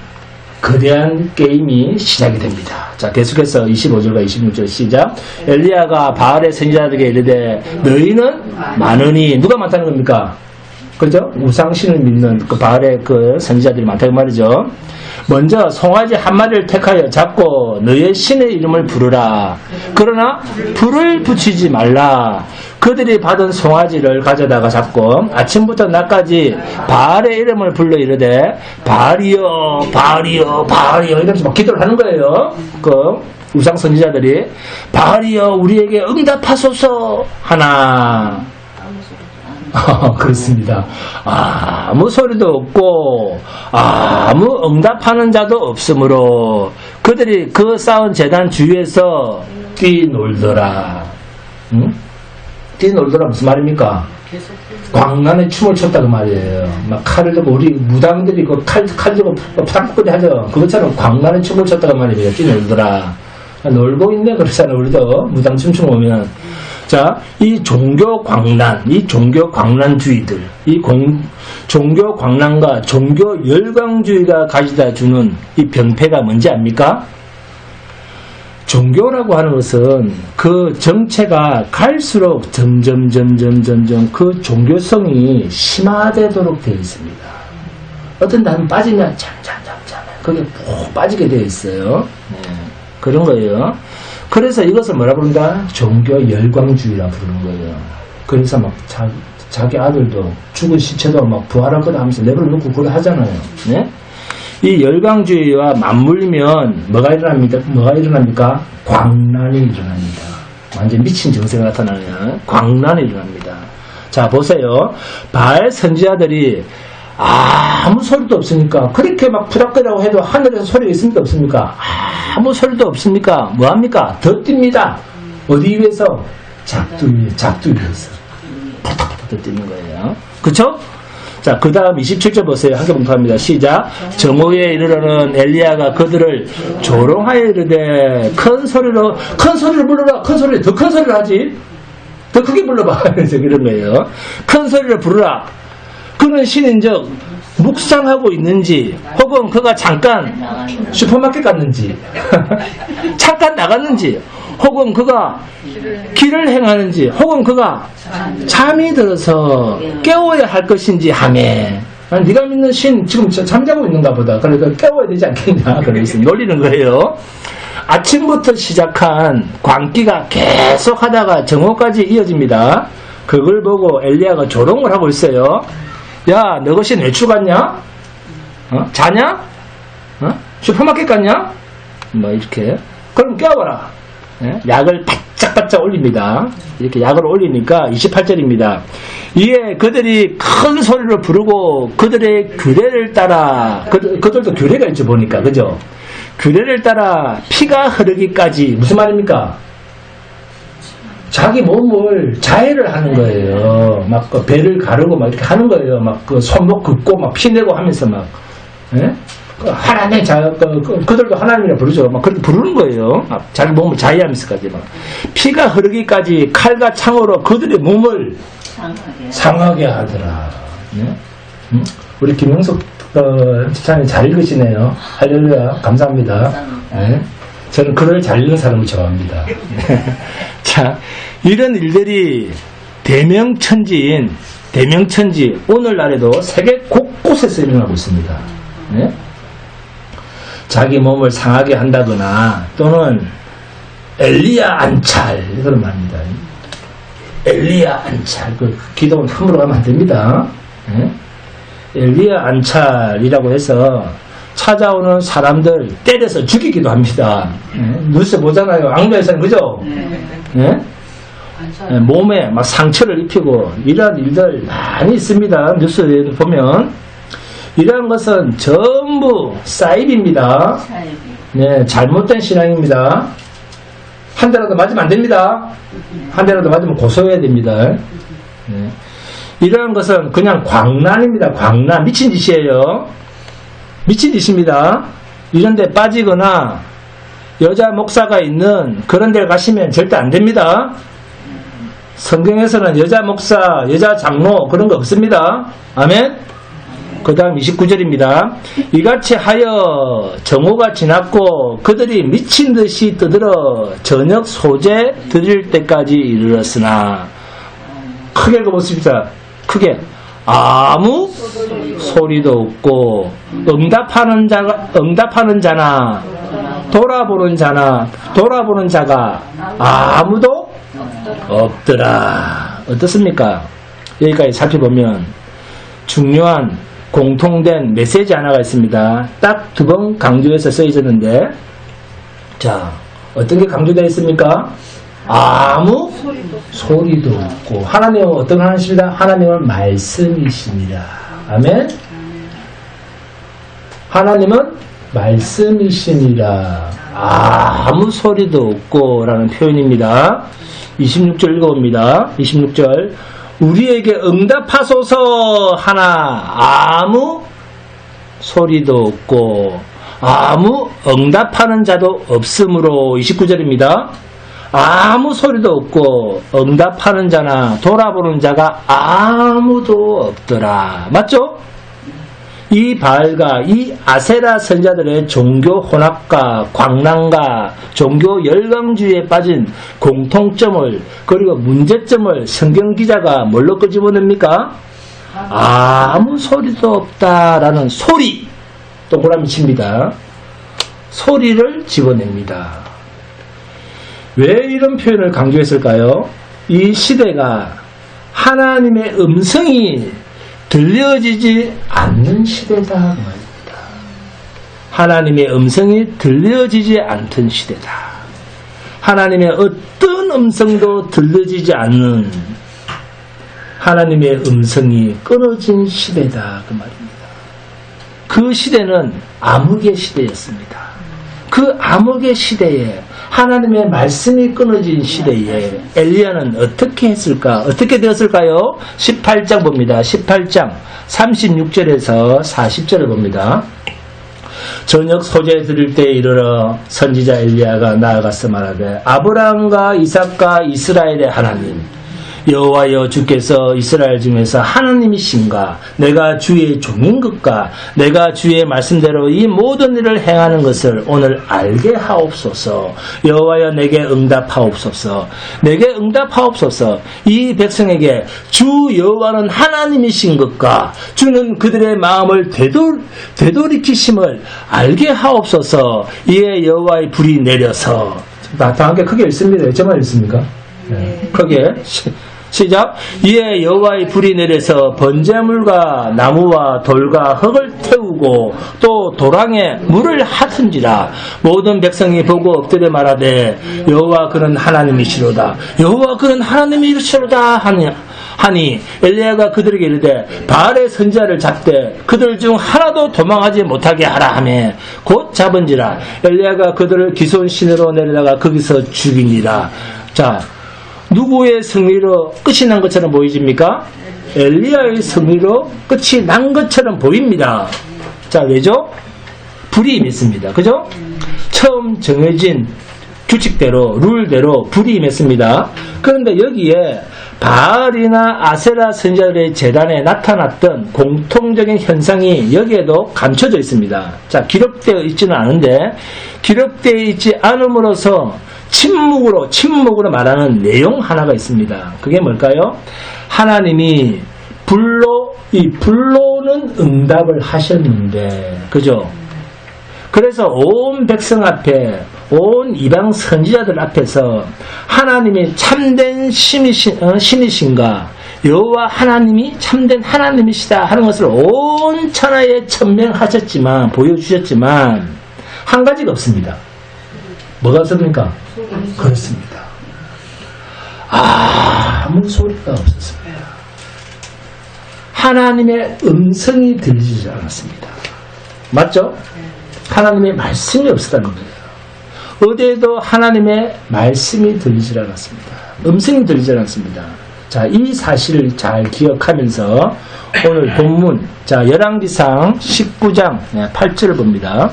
거대한 게임이 시작이 됩니다. 자 계속해서 25절과 26절 시작. 엘리야가 바알의 선지자들에게 이르되 너희는 많으니 누가 많다는 겁니까? 그죠? 우상신을 믿는 그 바알의 그 선지자들이 많다고 말이죠. 먼저 송아지 한 마리를 택하여 잡고 너의 신의 이름을 부르라. 그러나 불을 붙이지 말라. 그들이 받은 송아지를 가져다가 잡고 아침부터 낮까지 바알의 이름을 불러 이르되 바알이여 바알이여 바알이여 이러면서 막 기도를 하는 거예요. 그 우상 선지자들이 바알이여 우리에게 응답하소서 하나. 그렇습니다. 아무 소리도 없고 아무 응답하는 자도 없으므로 그들이 그 쌓은 제단 주위에서 뛰놀더라. 응? 뛰놀더라 무슨 말입니까? 광란에 춤을 췄다고 말이에요. 막 칼을 들고 우리 무당들이 그 칼 들고 팍팍거리 하죠. 그것처럼 광란에 춤을 췄다고 말입니다. 뛰놀더라. 놀고 있네 그러잖아요. 우리도 무당 춤추고 오면. 자, 이 종교 광란, 이 종교 광란주의들, 종교 광란과 종교 열광주의가 가져다 주는 이 병폐가 뭔지 압니까? 종교라고 하는 것은 그 정체가 갈수록 점점 그 종교성이 심화되도록 되어 있습니다. 어떤 데 빠지면 잠잠 거기에 푹 빠지게 되어 있어요. 네, 그런 거예요. 그래서 이것을 뭐라 부른다? 종교 열광주의라 부르는 거예요. 그래서 막 자기 아들도 죽은 시체도 막 부활할 거다 하면서 내버려놓고 그걸 하잖아요. 네? 이 열광주의와 맞물리면 뭐가 일어납니까? 광란이 일어납니다. 완전 미친 증세가 나타나면 광란이 일어납니다. 자 보세요. 바알 선지자들이 아무 소리도 없으니까 그렇게 막 부닥거리라고 해도 하늘에서 소리가 있습니까 없습니까? 아무 소리도 없습니까? 뭐합니까? 더 뜁니다. 어디 위에서? 작두 위에서 푸닥푸닥 더 뛰는 거예요. 그쵸? 자, 그 다음 27절 보세요. 함께 봉독합니다. 시작. 정오에 이르러는 엘리야가 그들을 조롱하여 이르되 큰 소리를 불러라. 더 큰 소리를 하지. 더 크게 불러봐. 이런 거예요. 큰 소리를 부르라. 그는 신인즉 묵상하고 있는지 혹은 그가 잠깐 슈퍼마켓 갔는지 잠깐 나갔는지 혹은 그가 길을 행하는지 혹은 그가 잠이 들어서 깨워야 할 것인지 하매 네가 믿는 신 지금 잠자고 있는가 보다. 그러니까 깨워야 되지 않겠냐. 그래서 놀리는 거예요. 아침부터 시작한 광기가 계속 하다가 정오까지 이어집니다. 그걸 보고 엘리야가 조롱을 하고 있어요. 야, 너 것이 외출 갔냐? 자냐? 슈퍼마켓 갔냐? 뭐 이렇게. 그럼 깨워라. 약을 바짝바짝 올립니다. 이렇게 약을 올리니까 28절입니다. 이에 그들이 큰 소리로 부르고 그들의 규례를 따라 그들도 규례가 있죠 보니까 그죠? 규례를 따라 피가 흐르기까지 무슨 말입니까? 자기 몸을 자해를 하는 거예요. 막 그 배를 가르고 막 이렇게 하는 거예요. 막 그 손목 긋고 막 피내고 하면서 막, 예? 그 하나님 그들도 하나님이라 부르죠. 막 그렇게 부르는 거예요. 막 자기 몸을 자해하면서까지 막 피가 흐르기까지 칼과 창으로 그들의 몸을 상하게 하더라. 예? 우리 김영석 집사님 잘 읽으시네요. 할렐루야. 감사합니다. 예? 저는 글을 잘 읽는 사람을 좋아합니다. 자, 이런 일들이 대명천지, 오늘날에도 세계 곳곳에서 일어나고 있습니다. 네? 자기 몸을 상하게 한다거나 또는 엘리야 안찰, 이런 말입니다. 엘리야 안찰, 그 기도는 함부로 가면 안 됩니다. 네? 엘리야 안찰이라고 해서 찾아오는 사람들 때려서 죽이기도 합니다. 뉴스 보잖아요. 앙도에서는 그죠? 네? 몸에 막 상처를 입히고 이러한 일들 많이 있습니다. 뉴스에 보면 이러한 것은 전부 사입입니다. 네, 잘못된 신앙입니다. 한 대라도 맞으면 안 됩니다. 한 대라도 맞으면 고소해야 됩니다. 네. 이러한 것은 그냥 광란입니다. 광란, 미친 짓이에요. 미친 짓입니다. 이런 데 빠지거나 여자 목사가 있는 그런 데 가시면 절대 안 됩니다. 성경에서는 여자 목사, 여자 장로 그런 거 없습니다. 아멘. 그 다음 29절입니다. 이같이 하여 정오가 지났고 그들이 미친 듯이 떠들어 저녁 소재 드릴 때까지 이르렀으나 크게 읽어보십시다. 크게. 아무 소리도 없고 응답하는 자나 돌아보는 자가 아무도 없더라. 어떻습니까? 여기까지 살펴보면 중요한 공통된 메시지 하나가 있습니다. 딱 2번 강조해서 써 있었는데, 자, 어떤 게 강조되어 있습니까? 아무 소리도 없고. 하나님은 어떤 하나님이십니다? 하나님은 말씀이십니다. 아멘. 하나님은 말씀이시니라. 아무 소리도 없고 라는 표현입니다. 26절 읽어봅니다. 26절. 우리에게 응답하소서 하나 아무 소리도 없고 아무 응답하는 자도 없으므로. 29절입니다. 아무 소리도 없고 응답하는 자나 돌아보는 자가 아무도 없더라. 맞죠? 이 바알과 이 아세라 선자들의 종교 혼합과 광란과 종교 열광주의에 빠진 공통점을 그리고 문제점을 성경 기자가 뭘로 끄집어냅니까? 아무 소리도 없다라는 소리, 동그라미 칩니다. 소리를 집어냅니다. 왜 이런 표현을 강조했을까요? 이 시대가 하나님의 음성이 들려지지 않는 시대다 그 말입니다. 하나님의 음성이 들려지지 않던 시대다. 하나님의 어떤 음성도 들려지지 않는 하나님의 음성이 끊어진 시대다 그 말입니다. 그 시대는 암흑의 시대였습니다. 그 암흑의 시대에 하나님의 말씀이 끊어진 시대에 엘리야는 어떻게 했을까? 어떻게 되었을까요? 18장 봅니다. 18장 36절에서 40절을 봅니다. 저녁 소재 드릴 때 이르러 선지자 엘리야가 나아가서 말하되 아브라함과 이삭과 이스라엘의 하나님 여호와여 주께서 이스라엘 중에서 하나님이신가? 내가 주의 종인 것과 내가 주의 말씀대로 이 모든 일을 행하는 것을 오늘 알게 하옵소서. 여호와여 내게 응답하옵소서. 내게 응답하옵소서. 이 백성에게 주 여호와는 하나님이신 것과 주는 그들의 마음을 되돌이키심을 알게 하옵소서. 이에 여호와의 불이 내려서 다 함께 크게 읽습니다. 저만 읽습니까? 네. 크게 시작. 이에 여호와의 불이 내려서 번제물과 나무와 돌과 흙을 태우고 또 도랑에 물을 하든지라. 모든 백성이 보고 엎드려 말하되 여호와 그는 하나님이시로다. 여호와 그는 하나님이시로다 하니 엘리야가 그들에게 이르되 바알의 선지자를 잡되 그들 중 하나도 도망하지 못하게 하라 하며 곧 잡은지라. 엘리야가 그들을 기손 시내로 내려다가 거기서 죽이니라. 자, 누구의 승리로 끝이 난 것처럼 보이십니까? 엘리야의 승리로 끝이 난 것처럼 보입니다. 자, 왜죠? 불이 임했습니다. 그죠? 처음 정해진 규칙대로, 룰대로 불이 임했습니다. 그런데 여기에 바알이나 아세라 선지자들의 재단에 나타났던 공통적인 현상이 여기에도 감춰져 있습니다. 자, 기록되어 있지는 않은데, 기록되어 있지 않음으로써 침묵으로 말하는 내용 하나가 있습니다. 그게 뭘까요? 하나님이 불로는 응답을 하셨는데, 그죠? 그래서 온 백성 앞에, 온 이방 선지자들 앞에서 하나님이 참된 신이신가, 여호와 하나님이 참된 하나님이시다 하는 것을 온 천하에 천명하셨지만, 보여주셨지만 한 가지가 없습니다. 뭐가 없습니까? 그렇습니다. 아무 소리가 없었습니다. 하나님의 음성이 들리지 않았습니다. 맞죠? 하나님의 말씀이 없었다는 거예요. 어디에도 하나님의 말씀이 들리지 않았습니다. 음성이 들리지 않았습니다. 자, 이 사실을 잘 기억하면서 오늘 본문, 자, 열왕기상 19장 8절을 봅니다.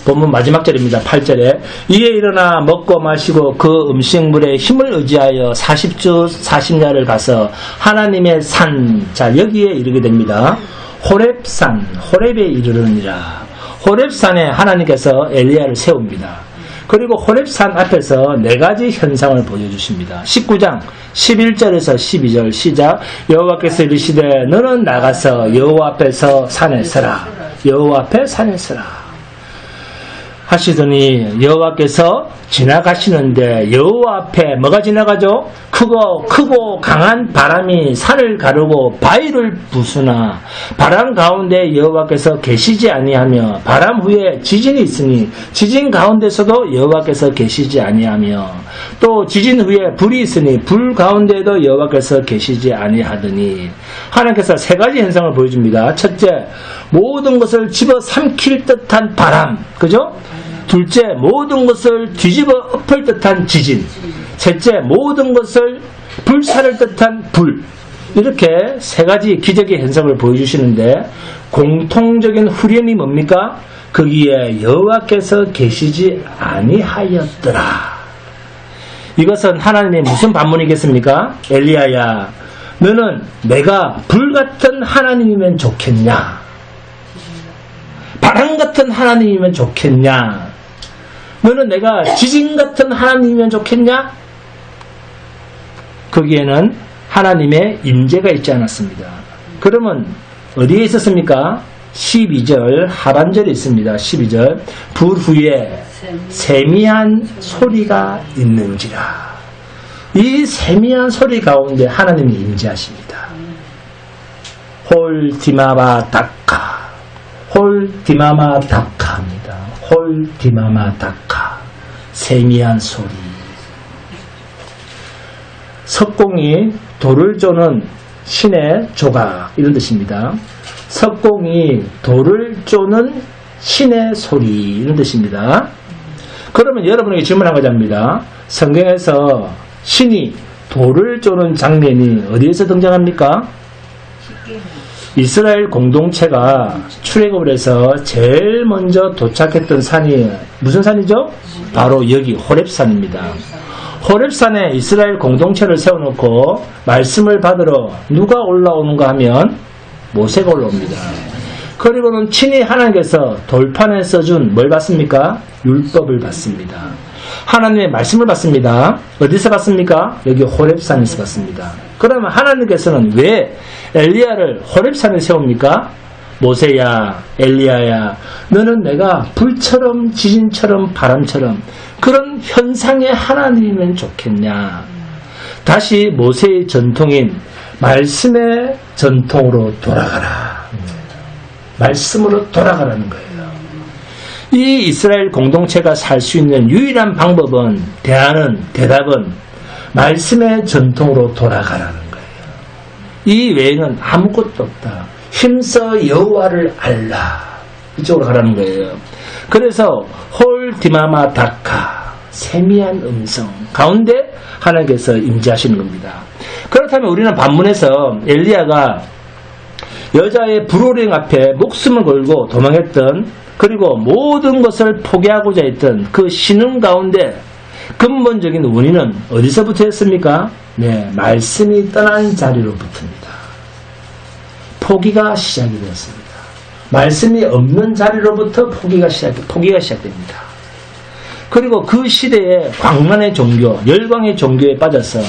본문 마지막 절입니다. 8절에 이에 일어나 먹고 마시고 그 음식물에 힘을 의지하여 40주 40야를 가서 하나님의 산, 자, 여기에 이르게 됩니다. 호렙산, 호렙에 이르르니라. 호렙산에 하나님께서 엘리야를 세웁니다. 그리고 호렙산 앞에서 네 가지 현상을 보여주십니다. 19장 11절에서 12절 시작. 여호와께서 이르시되 너는 나가서 여호와 앞에서 산에 서라. 여호와 앞에 산에 서라 하시더니 여호와께서 지나가시는데 여호와 앞에 뭐가 지나가죠? 크고 강한 바람이 산을 가르고 바위를 부수나 바람 가운데 여호와께서 계시지 아니하며 바람 후에 지진이 있으니 지진 가운데서도 여호와께서 계시지 아니하며 또 지진 후에 불이 있으니 불 가운데에도 여호와께서 계시지 아니하더니 하나님께서 세 가지 현상을 보여줍니다. 첫째, 모든 것을 집어삼킬 듯한 바람, 그죠? 둘째, 모든 것을 뒤집어 엎을 듯한 지진. 셋째, 모든 것을 불사를 듯한 불. 이렇게 세 가지 기적의 현상을 보여주시는데 공통적인 후렴이 뭡니까? 거기에 여호와께서 계시지 아니하였더라. 이것은 하나님의 무슨 반문이겠습니까? 엘리야야, 너는 내가 불같은 하나님이면 좋겠냐? 바람 같은 하나님이면 좋겠냐? 너는 내가 지진 같은 하나님이면 좋겠냐? 거기에는 하나님의 임재가 있지 않았습니다. 그러면 어디에 있었습니까? 12절 하반절에 있습니다. 12절 불 후에 세미한 소리가 있는지라. 이 세미한 소리 가운데 하나님이 임재하십니다. 홀 디마마 다카, 홀 디마마 다카입니다. 홀 디마마 다카, 세미한 소리. 석공이 돌을 쪼는 신의 조각, 이런 뜻입니다. 석공이 돌을 쪼는 신의 소리, 이런 뜻입니다. 그러면 여러분에게 질문 한 가지 합니다. 성경에서 신이 돌을 쪼는 장면이 어디에서 등장합니까? 이스라엘 공동체가 출애굽을 해서 제일 먼저 도착했던 산이 무슨 산이죠? 바로 여기 호렙산입니다. 호렙산에 이스라엘 공동체를 세워놓고 말씀을 받으러 누가 올라오는가 하면 모세가 올라옵니다. 그리고는 친히 하나님께서 돌판에 써준 뭘 받습니까? 율법을 받습니다. 하나님의 말씀을 받습니다. 어디서 받습니까? 여기 호렙산에서 받습니다. 그러면 하나님께서는 왜 엘리야를 호렙산에 세웁니까? 모세야, 엘리야야, 너는 내가 불처럼 지진처럼 바람처럼 그런 현상의 하나님이면 좋겠냐? 다시 모세의 전통인 말씀의 전통으로 돌아가라. 말씀으로 돌아가라는 거예요. 이 이스라엘 공동체가 살 수 있는 유일한 방법은, 대답은 말씀의 전통으로 돌아가라는 거예요. 이 외에는 아무것도 없다. 힘써 여호와를 알라. 이쪽으로 가라는 거예요. 그래서 홀 디마마 다카, 세미한 음성 가운데 하나님께서 임재하시는 겁니다. 그렇다면 우리는 반문해서 엘리야가 여자의 불호령 앞에 목숨을 걸고 도망했던, 그리고 모든 것을 포기하고자 했던 그 신음 가운데 근본적인 원인은 어디서부터였습니까? 네, 말씀이 떠난 자리로부터입니다. 포기가 시작이 되었습니다. 말씀이 없는 자리로부터 포기가 시작됩니다. 그리고 그 시대의 광란의 종교, 열광의 종교에 빠져서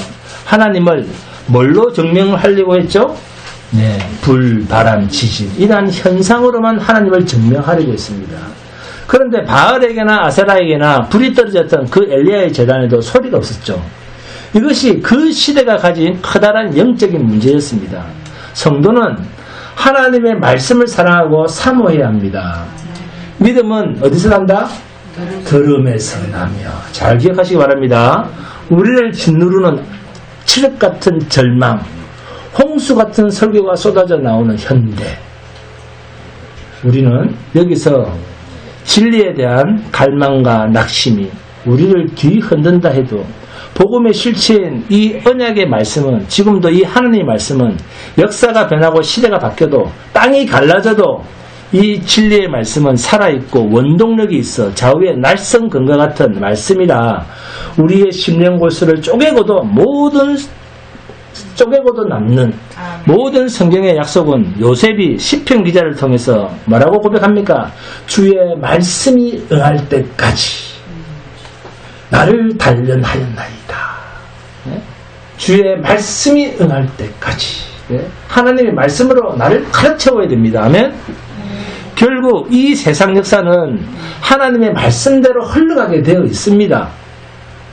하나님을 뭘로 증명을 하려고 했죠? 네, 불, 바람, 지진, 이러한 현상으로만 하나님을 증명하려고 했습니다. 그런데 바알에게나 아세라에게나 불이 떨어졌던 그 엘리야의 재단에도 소리가 없었죠. 이것이 그 시대가 가진 커다란 영적인 문제였습니다. 성도는 하나님의 말씀을 사랑하고 사모해야 합니다. 믿음은 어디서 난다? 들음에서 나며. 잘 기억하시기 바랍니다. 우리를 짓누르는 칠흑 같은 절망, 홍수 같은 설교가 쏟아져 나오는 현대, 우리는 여기서 진리에 대한 갈망과 낙심이 우리를 뒤흔든다 해도 복음의 실체인 이 언약의 말씀은, 지금도 이 하나님의 말씀은 역사가 변하고 시대가 바뀌어도 땅이 갈라져도 이 진리의 말씀은 살아있고 원동력이 있어 좌우의 날성 근과 같은 말씀이라 우리의 심령 골수를 쪼개고도 남는 모든 성경의 약속은 요셉이 시편 기자를 통해서 뭐라고 고백합니까? 주의 말씀이 응할 때까지 나를 단련하였나이다. 네? 주의 말씀이 응할 때까지. 네? 하나님의 말씀으로 나를 가르쳐야 됩니다. 아멘? 결국 이 세상 역사는 하나님의 말씀대로 흘러가게 되어 있습니다.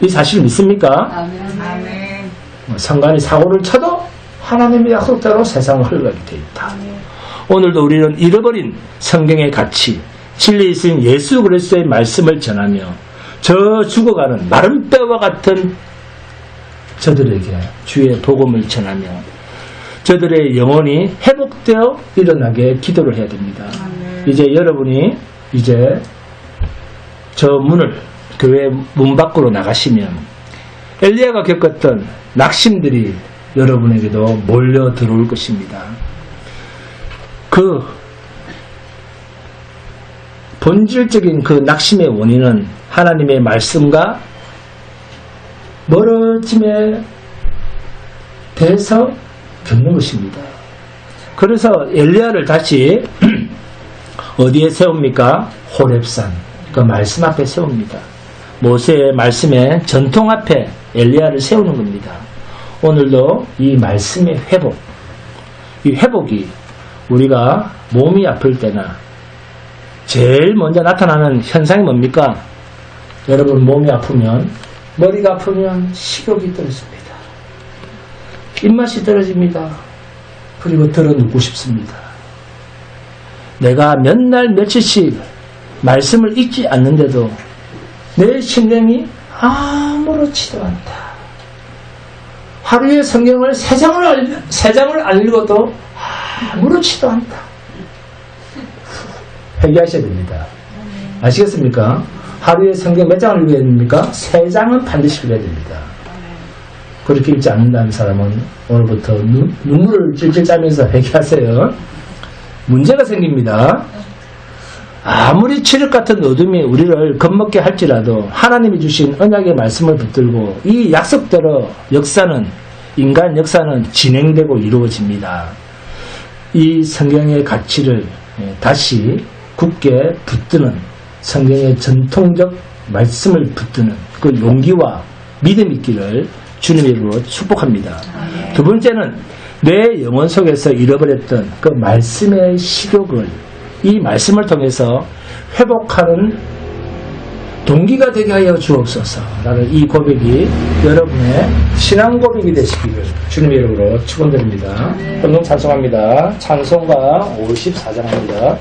이 사실 믿습니까? 아멘. 상관이 사고를 쳐도 하나님의 약속대로 세상을 흘러가게 되어 있다. 오늘도 우리는 잃어버린 성경의 가치, 진리이신 예수 그리스도의 말씀을 전하며 저 죽어가는 마른 뼈와 같은 저들에게 주의 복음을 전하며 저들의 영혼이 회복되어 일어나게 기도를 해야 됩니다. 이제 여러분이 이제 저 문을, 교회 문 밖으로 나가시면 엘리야가 겪었던 낙심들이 여러분에게도 몰려 들어올 것입니다. 그 본질적인 그 낙심의 원인은 하나님의 말씀과 멀어짐에 대해서 겪는 것입니다. 그래서 엘리야를 다시 어디에 세웁니까? 호렙산, 그 말씀 앞에 세웁니다. 모세의 말씀의 전통 앞에 엘리야를 세우는 겁니다. 오늘도 이 말씀의 회복, 이 회복이 우리가 몸이 아플 때나 제일 먼저 나타나는 현상이 뭡니까? 여러분, 몸이 아프면, 머리가 아프면 식욕이 떨어집니다. 입맛이 떨어집니다. 그리고 들어 눕고 싶습니다. 내가 몇 날 며칠씩 말씀을 읽지 않는데도 내 심령이 아무렇지도 않다. 하루에 성경을 세 장을 안 읽어도 아무렇지도 않다. 회개하셔야 됩니다. 아시겠습니까? 하루에 성경 몇 장을 읽어야 됩니까? 3장은 반드시 읽어야 됩니다. 그렇게 읽지 않는다는 사람은 오늘부터 눈물을 찔찔 짜면서 회개하세요. 문제가 생깁니다. 아무리 칠흑 같은 어둠이 우리를 겁먹게 할지라도 하나님이 주신 언약의 말씀을 붙들고 이 약속대로 인간 역사는 진행되고 이루어집니다. 이 성경의 가치를 다시 굳게 붙드는, 성경의 전통적 말씀을 붙드는 그 용기와 믿음 있기를 주님의 이름으로 축복합니다. 두 번째는 내 영혼 속에서 잃어버렸던 그 말씀의 식욕을 이 말씀을 통해서 회복하는 동기가 되게 하여 주옵소서라는 이 고백이 여러분의 신앙 고백이 되시기를 주님의 이름으로 축원드립니다. 성령 찬송합니다. 찬송가 54장입니다.